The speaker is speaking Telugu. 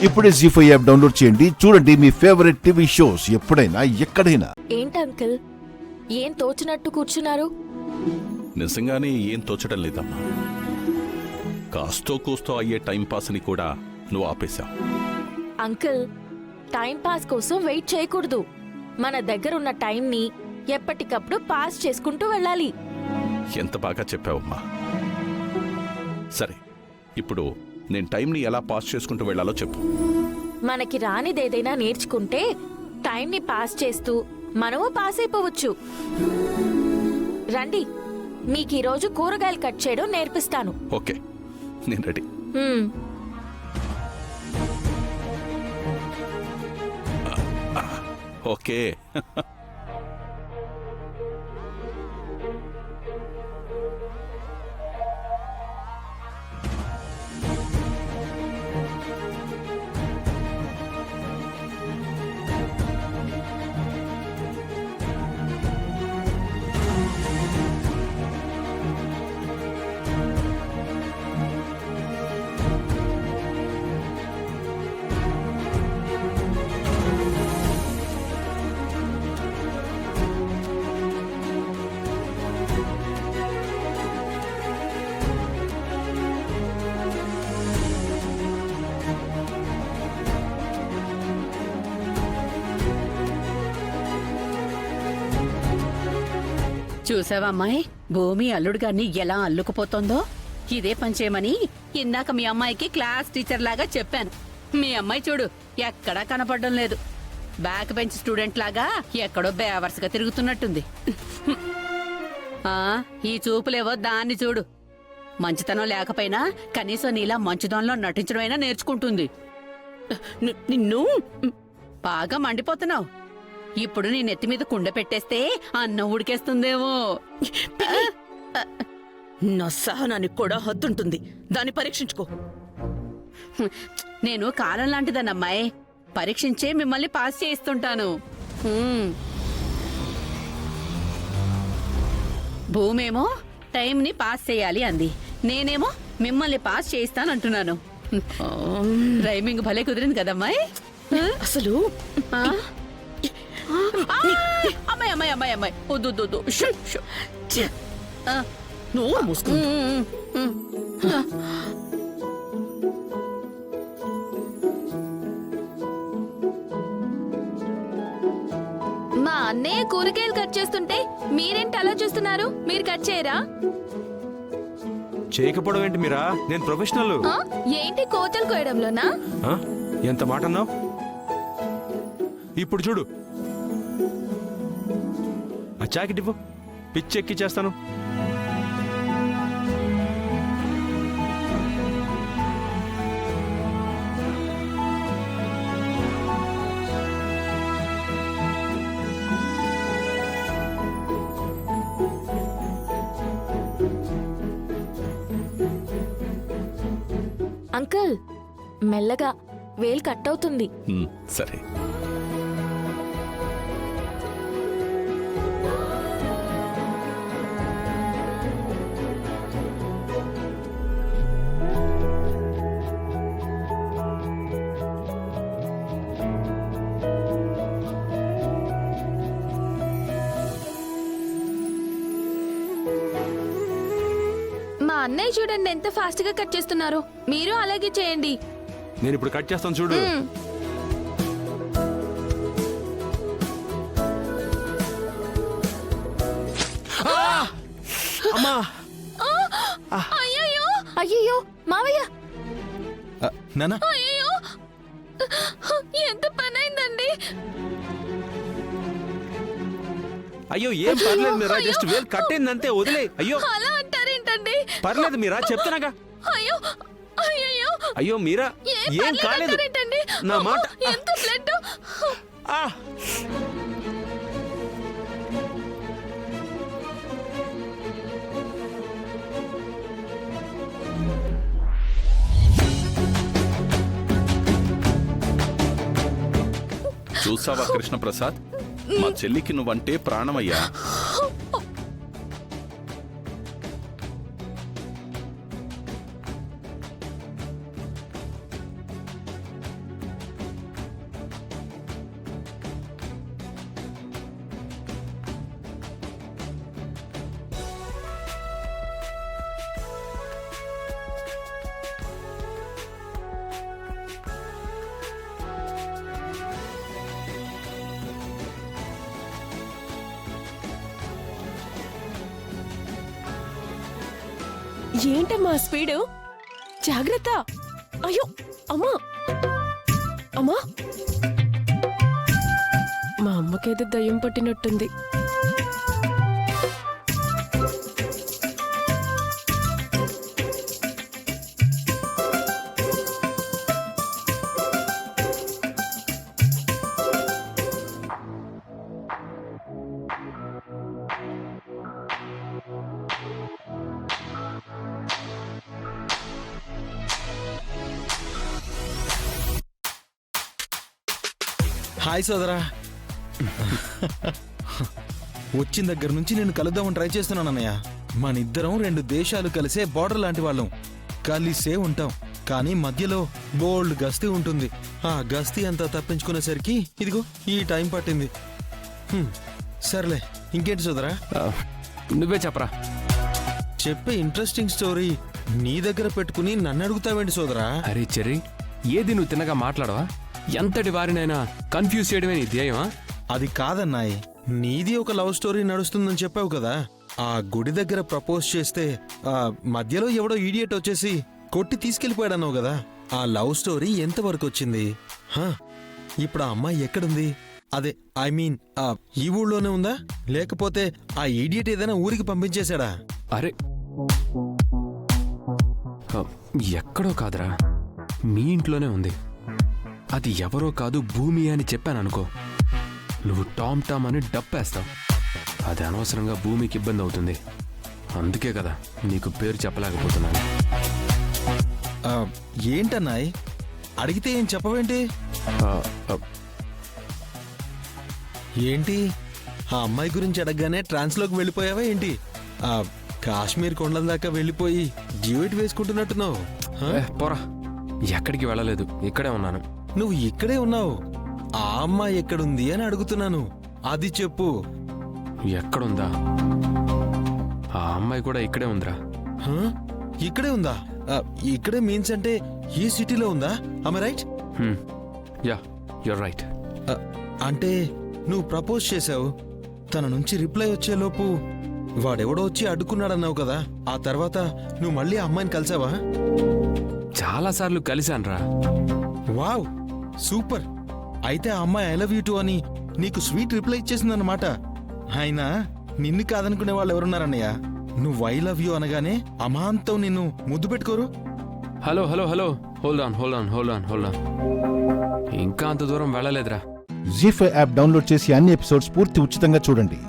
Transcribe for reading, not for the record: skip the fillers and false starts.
ఇప్పుడే జీ5 యాప్ డౌన్లోడ్ చేయండి. చూడండి మీ ఫేవరెట్ టీవీ షోస్ ఎప్పుడైనా ఎక్కడైనా. ఏంటి అంకుల్ ఏం తోచినట్టు కూర్చున్నారు? నిజంగానే ఏం తోచడం లేదమ్మా. కాస్తో కూస్తో అయ్యే టైంపాస్ని కూడా నువ్వు ఆపేశావు. అంకుల్ టైం పాస్ కోసం వెయిట్ చేయకూడదు. మన దగ్గరున్న టైంని ఎప్పటికప్పుడు పాస్ చేసుకుంటూ వెళ్ళాలి. ఎంత బాగా చెప్పావమ్మా. సరే, ఇప్పుడు నేను టైంని ఎలా పాస్ చేసుకుంటూ వెళ్ళాలో చెప్పు. మనకి రానిదేదైనా నేర్చుకుంటే టైంని పాస్ చేస్తూ మనము పాస్ అయిపోవచ్చు. రండి, మీకు ఈరోజు కూరగాయలు కట్ చేయడం నేర్పిస్తాను. ఓకే, నేను రెడీ. హ్మ్. ఓకే. చూసావమ్మాయి, భూమి అల్లుడు గారిని ఎలా అల్లుకుపోతుందో. ఇదే పని చేయమని ఇందాక మీ అమ్మాయికి క్లాస్ టీచర్ లాగా చెప్పాను. మీ అమ్మాయి చూడు, ఎక్కడా కనపడడం లేదు. బ్యాక్ బెంచ్ స్టూడెంట్ లాగా ఎక్కడో బేవర్స్గా తిరుగుతున్నట్టుంది. ఈ చూపులేవో దాన్ని చూడు. మంచితనం లేకపోయినా కనీసం నీలా మంచితనంలో నటించడమైనా నేర్చుకుంటుంది. నిన్ను బాగా మండిపోతున్నావు. ఇప్పుడు నీ నెత్తి మీద కుండ పెట్టేస్తే అన్నం ఉడికేస్తుందేమో. నా సహనానికి కూడా హద్దుంటుంది. దాన్ని పరీక్షించుకో. నేను కాలం లాంటిదన్నమ్మాయి. పరీక్షించే మిమ్మల్ని పాస్ చేయిస్తుంటాను. భూమేమో టైంని పాస్ చేయాలి అంది. నేనేమో మిమ్మల్ని పాస్ చేయిస్తానంటున్నాను. రైమింగ్ భలే కుదిరింది కదమ్మాయి. అసలు అమ్మాయి అమ్మాయి అమ్మాయి అమ్మాయి వద్దు. నువ్వు మూసుకో. మా అన్నయ్య కూరగాయలు కట్ చేస్తుంటే మీరేంటి అలా చూస్తున్నారు? మీరు కట్ చేయరా? చేయకపోవడం ఏంటి మీరా? నేను ప్రొఫెషనల్. ఏంటి కోతలు కోయడంలోనా? ఎంత మాట అన్నావు? ఇప్పుడు చూడు, ఆ జాకెట్ ఇవ్వు, పిచ్చెక్కి చేస్తాను. అంకుల్ మెల్లగా, వేలు కట్ అవుతుంది. సరే. మా అన్నయ్య చూడండి ఎంత ఫాస్ట్ గా కట్ చేస్తున్నారు. మీరు అలాగే చేయండి. నేను ఇప్పుడు కట్ చేస్తాను చూడు. అమ్మా! అయ్యయ్యో అయ్యయ్యో మావయ్య, నానా, అయ్యయ్యో ఎంత పని అయిందండి. అయ్యో ఏం పర్లేదు మీరా, జస్ట్ వేలు కట్టిందంతే, వదిలే. అయ్యో అలా అంటారేంటండి? పర్లేదు మీరా, చెప్తున్నాగా. అయ్యో అయ్యయ్యో అయ్యో మీరా, ఏం కాలేదు. నా మాట. ఎంత బ్లడ్. చూసావా కృష్ణప్రసాద్, మా చెల్లికి నువ్వంటే ప్రాణమయ్యా. ఏంటమ్మా స్పీడు? జాగ్రత్త! అయ్యో అమ్మా అమ్మా మా అమ్మకేదో దయ్యం పట్టినట్టుంది. హాయ్ సోదరా. వచ్చిన దగ్గర నుంచి నేను కలుద్దామని ట్రై చేస్తున్నాను అన్నయ్య. మనిద్దరం 2 దేశాలు కలిసే బార్డర్ లాంటి వాళ్ళం. కలిసే ఉంటాం, కానీ మధ్యలో బోల్డ్ గస్తీ ఉంటుంది. ఆ గస్తీ అంతా తప్పించుకునేసరికి ఇదిగో ఈ టైం పట్టింది. సర్లే, ఇంకేంటి సోదరా? నువ్వే చెప్పరా. చెప్పే ఇంట్రెస్టింగ్ స్టోరీ నీ దగ్గర పెట్టుకుని నన్ను అడుగుతావేంటి సోదరా? అరే చెర్రీ, ఏది నువ్వు తిన్నగా మాట్లాడవా? ఎంతటి వారినైనా కన్ఫ్యూజ్ చేయడమే నీ ధ్యేయమా? అది కాదన్నాయ్, నీది ఒక లవ్ స్టోరీ నడుస్తుందని చెప్పావు కదా. ఆ గుడి దగ్గర ప్రపోజ్ చేస్తే ఆ మధ్యలో ఎవడో ఈడియట్ వచ్చేసి కొట్టి తీసుకెళ్లిపోయాడన్నావు కదా. ఆ లవ్ స్టోరీ ఎంతవరకు వచ్చింది? ఇప్పుడు ఆ అమ్మాయి ఎక్కడుంది? అదే ఐ మీన్ ఈ ఊళ్ళోనే ఉందా, లేకపోతే ఆ ఈడియట్ ఏదైనా ఊరికి పంపించేశాడా? అరే ఎక్కడో కాదురా, మీ ఇంట్లోనే ఉంది. అది ఎవరో కాదు, భూమి అని చెప్పాననుకో, నువ్వు టామ్ టామ్ అని డప్పేస్తావు. అది అనవసరంగా భూమికి ఇబ్బంది అవుతుంది. అందుకే కదా నీకు పేరు చెప్పలేకపోతున్నాను. ఏంటన్నాయ్, అడిగితే ఏం చెప్పవేంటి? ఏంటి ఆ అమ్మాయి గురించి అడగగానే ట్రాన్స్లోకి వెళ్ళిపోయావా ఏంటి? కాశ్మీర్ కొండల దాకా వెళ్ళిపోయి డ్యూట్ వేసుకుంటున్నట్టున్నావు. పోరా, ఎక్కడికి వెళ్ళలేదు, ఇక్కడే ఉన్నాను. నువ్వు ఇక్కడే ఉన్నావు, ఆ అమ్మాయి ఎక్కడుంది అని అడుగుతున్నాను, అది చెప్పు. ఎక్కడుందా? ఆ అమ్మాయి కూడా ఇక్కడే ఉందిరా. ఇక్కడే ఉందా? ఇక్కడే మీన్స్ అంటే ఈ సిటీలో ఉందా? ఆమె రైట్? Yeah, you're right. అంటే నువ్వు ప్రపోజ్ చేశావు, తన నుంచి రిప్లై వచ్చేలోపు వాడెవడో వచ్చి అడ్డుకున్నాడన్నావు కదా. ఆ తర్వాత నువ్వు మళ్ళీ ఆ అమ్మాయిని కలిసావా? చాలాసార్లు కలిశాన్రా. Wow, super. అయితే ఆ అమ్మాయి ఐ లవ్ యూ టూ అని నీకు స్వీట్ రిప్లై ఇచ్చేసిందన్నమాట. అయినా నిన్ను కాదనుకునే వాళ్ళు ఎవరున్నారన్నయ్య? నువ్వు ఐ లవ్ యూ అనగానే అమాంతం నిన్ను ముద్దు పెట్టుకోరు? Hello hello hello, hold on hold on hold on hold on. ఇంకా అంత దూరం వెళ్ళలేదురా. జీ5 యాప్ డౌన్లోడ్ చేసి అన్ని ఎపిసోడ్స్ పూర్తి ఉచితంగా చూడండి.